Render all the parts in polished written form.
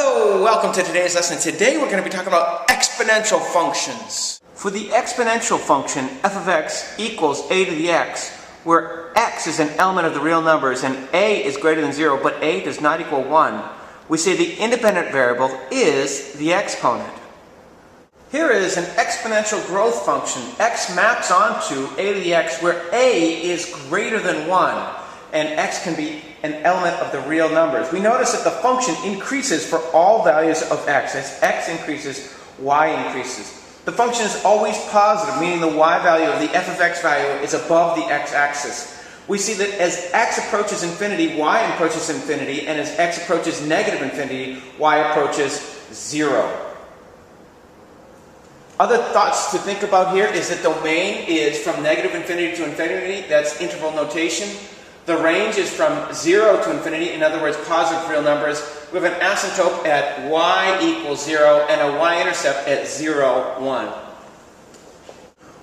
Hello, welcome to today's lesson. Today we're going to be talking about exponential functions. For the exponential function, f of x equals a to the x, where x is an element of the real numbers and a is greater than 0, but a does not equal 1, we say the independent variable is the exponent. Here is an exponential growth function. X maps onto a to the x, where a is greater than 1, and x can be an element of the real numbers. We notice that the function increases for all values of x. As x increases, y increases. The function is always positive, meaning the y value of the f of x value is above the x-axis. We see that as x approaches infinity, y approaches infinity, and as x approaches negative infinity, y approaches 0. Other thoughts to think about here is that domain is from negative infinity to infinity. That's interval notation. The range is from 0 to infinity, in other words, positive real numbers. We have an asymptote at y equals 0 and a y-intercept at 0, 1.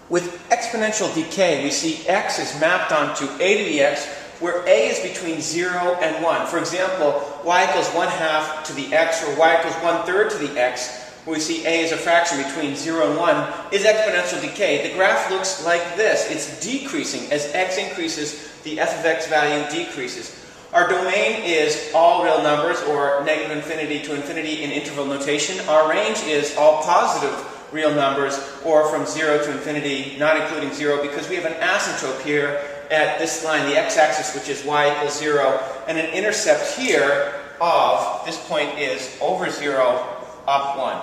With exponential decay, we see x is mapped onto a to the x, where a is between 0 and 1. For example, y equals 1/2 to the x, or y equals 1/3 to the x, where we see a is a fraction between 0 and 1, is exponential decay. The graph looks like this. It's decreasing. As x increases, the f of x value decreases. Our domain is all real numbers, or negative infinity to infinity in interval notation. Our range is all positive real numbers, or from 0 to infinity, not including 0, because we have an asymptote here at this line, the x-axis, which is y equals 0, and an intercept here of, this point is over 0, up 1.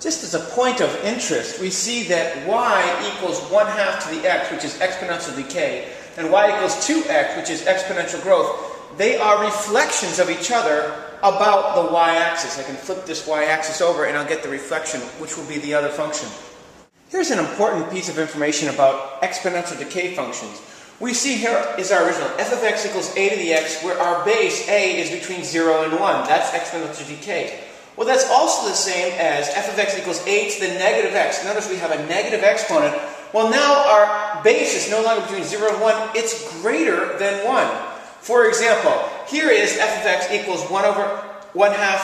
Just as a point of interest, we see that y equals 1/2 to the x, which is exponential decay, and y equals 2x, which is exponential growth. They are reflections of each other about the y-axis. I can flip this y-axis over and I'll get the reflection, which will be the other function. Here's an important piece of information about exponential decay functions. We see here is our original. F of x equals a to the x, where our base, a, is between 0 and 1. That's exponential decay. Well, that's also the same as f of x equals a to the negative x. Notice we have a negative exponent. Well, now our base is no longer between 0 and 1. It's greater than 1. For example, here is f of x equals 1/1/2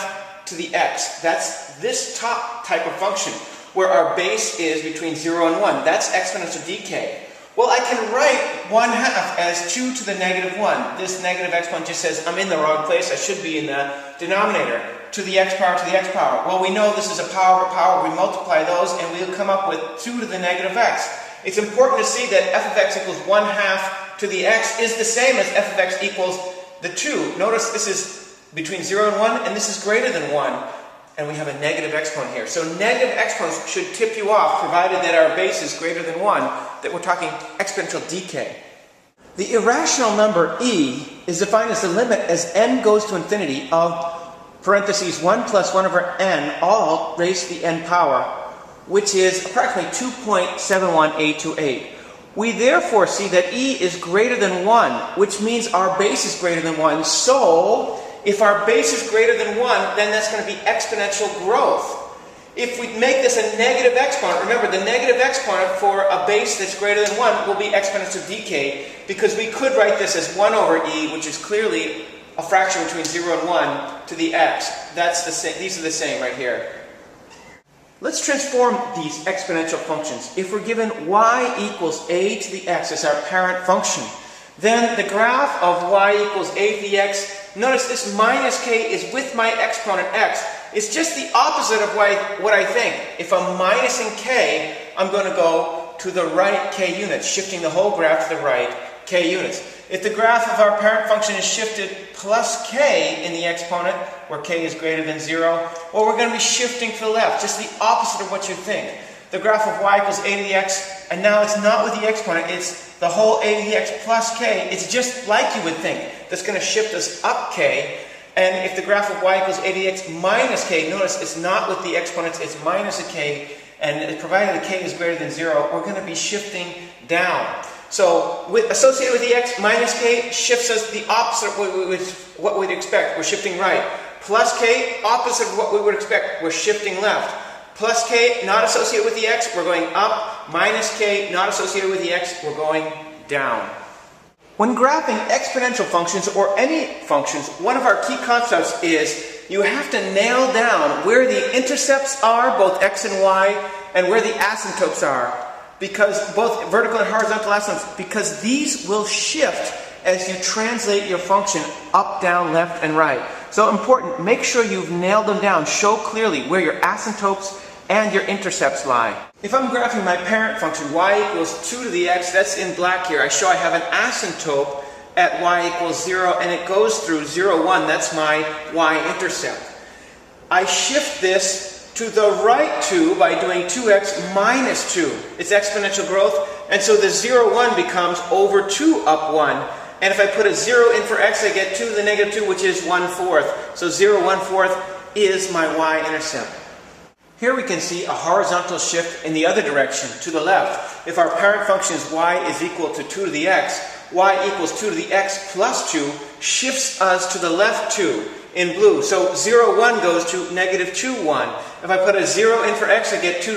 to the x. That's this top type of function, where our base is between 0 and 1. That's exponential decay. Well, I can write 1/2 as 2 to the negative 1. This negative exponent just says I'm in the wrong place. I should be in the denominator. To the x power to the x power. Well, we know this is a power of a power. We multiply those and we'll come up with 2 to the negative x. It's important to see that f of x equals 1/2 to the x is the same as f of x equals the 2. Notice this is between 0 and 1, and this is greater than 1. And we have a negative exponent here. So negative exponents should tip you off, provided that our base is greater than 1, that we're talking exponential decay. The irrational number e is defined as the limit as n goes to infinity of parentheses 1 plus 1 over n, all raised to the n power, which is approximately 2.71828. We therefore see that e is greater than 1, which means our base is greater than 1. So, if our base is greater than 1, then that's going to be exponential growth. If we make this a negative exponent, remember the negative exponent for a base that's greater than 1 will be exponential decay, because we could write this as 1 over e, which is clearly a fraction between 0 and 1 to the x. That's the same. These are the same right here. Let's transform these exponential functions. If we're given y equals a to the x as our parent function, then the graph of y equals a to the x, notice this minus k is with my exponent x. It's just the opposite of what I think. If I'm minusing k, I'm going to go to the right k units, shifting the whole graph to the right k units. If the graph of our parent function is shifted plus k in the exponent, where k is greater than 0, well, we're going to be shifting to the left, just the opposite of what you think. The graph of y equals a to the x, and now it's not with the exponent, it's the whole a to the x plus k. It's just like you would think. That's going to shift us up k. And if the graph of y equals a to the x minus k, notice it's not with the exponents, it's minus a k, and provided the k is greater than 0, we're going to be shifting down. So, associated with the x, minus k shifts us the opposite of what we'd expect. We're shifting right. Plus k, opposite of what we would expect. We're shifting left. Plus k, not associated with the x, we're going up. Minus k, not associated with the x, we're going down. When graphing exponential functions or any functions, one of our key concepts is you have to nail down where the intercepts are, both x and y, and where the asymptotes are, because both vertical and horizontal asymptotes, because these will shift as you translate your function up, down, left, and right. So important, make sure you've nailed them down. Show clearly where your asymptotes and your intercepts lie. If I'm graphing my parent function, y equals 2 to the x, that's in black here. I show I have an asymptote at y equals 0, and it goes through 0, 1. That's my y-intercept. I shift this to the right 2 by doing 2x minus 2. It's exponential growth, and so the 0, 1 becomes over 2 up 1. And if I put a 0 in for x, I get 2 to the negative 2, which is 1/4. So 0, 1/4 is my y-intercept. Here we can see a horizontal shift in the other direction, to the left. If our parent function is y is equal to 2 to the x, y equals 2 to the x plus 2 shifts us to the left 2 in blue. So 0, 1 goes to negative 2, 1. If I put a 0 in for x, I get 2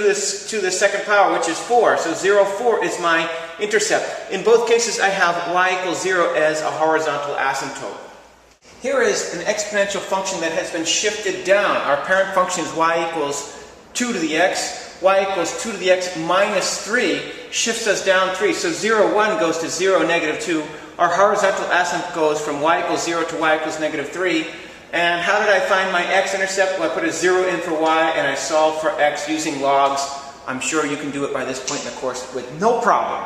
to the second power, which is 4. So 0, 4 is my intercept. In both cases, I have y equals 0 as a horizontal asymptote. Here is an exponential function that has been shifted down. Our parent function is y equals 2 to the x. Y equals 2 to the x minus 3 shifts us down 3. So 0, 1 goes to 0, negative 2. Our horizontal asymptote goes from y equals 0 to y equals negative 3. And how did I find my x-intercept? Well, I put a 0 in for y and I solved for x using logs. I'm sure you can do it by this point in the course with no problem.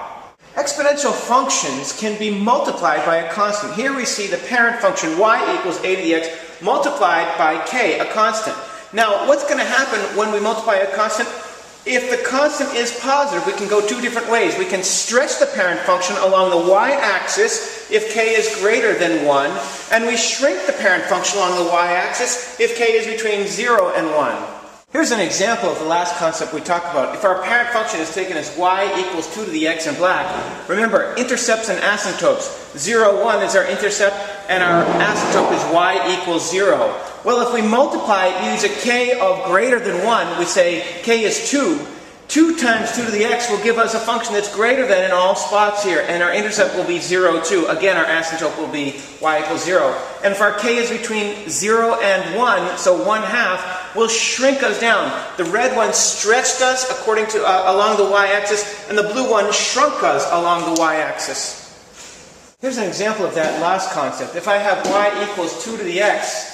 Exponential functions can be multiplied by a constant. Here we see the parent function y equals a to the x multiplied by k, a constant. Now, what's going to happen when we multiply a constant? If the constant is positive, we can go two different ways. We can stretch the parent function along the y-axis if k is greater than 1, and we shrink the parent function along the y-axis if k is between 0 and 1. Here's an example of the last concept we talked about. If our parent function is taken as y equals 2 to the x in black, remember, intercepts and asymptotes. 0, 1 is our intercept, and our asymptote is y equals 0. Well, if we multiply use a k of greater than 1, we say k is 2. 2 times 2 to the x will give us a function that's greater than in all spots here, and our intercept will be 0, 2. Again, our asymptote will be y equals 0. And if our k is between 0 and 1, so 1/2, will shrink us down. The red one stretched us according to along the y-axis, and the blue one shrunk us along the y-axis. Here's an example of that last concept. If I have y equals 2 to the x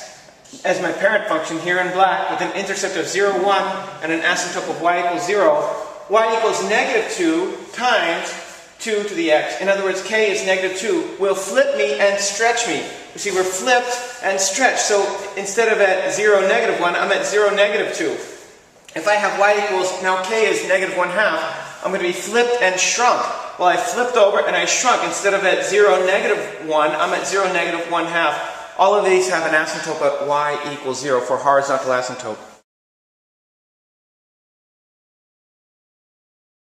as my parent function here in black with an intercept of 0, 1 and an asymptote of y equals 0, y equals negative 2 times 2 to the x. In other words, k is negative 2, will flip me and stretch me. You see, we're flipped and stretched. So instead of at 0, negative 1, I'm at 0, negative 2. If I have y equals, now k is negative 1/2, I'm going to be flipped and shrunk. Well, I flipped over and I shrunk. Instead of at 0, negative 1, I'm at 0, negative 1/2. All of these have an asymptote at y equals 0 for horizontal asymptote.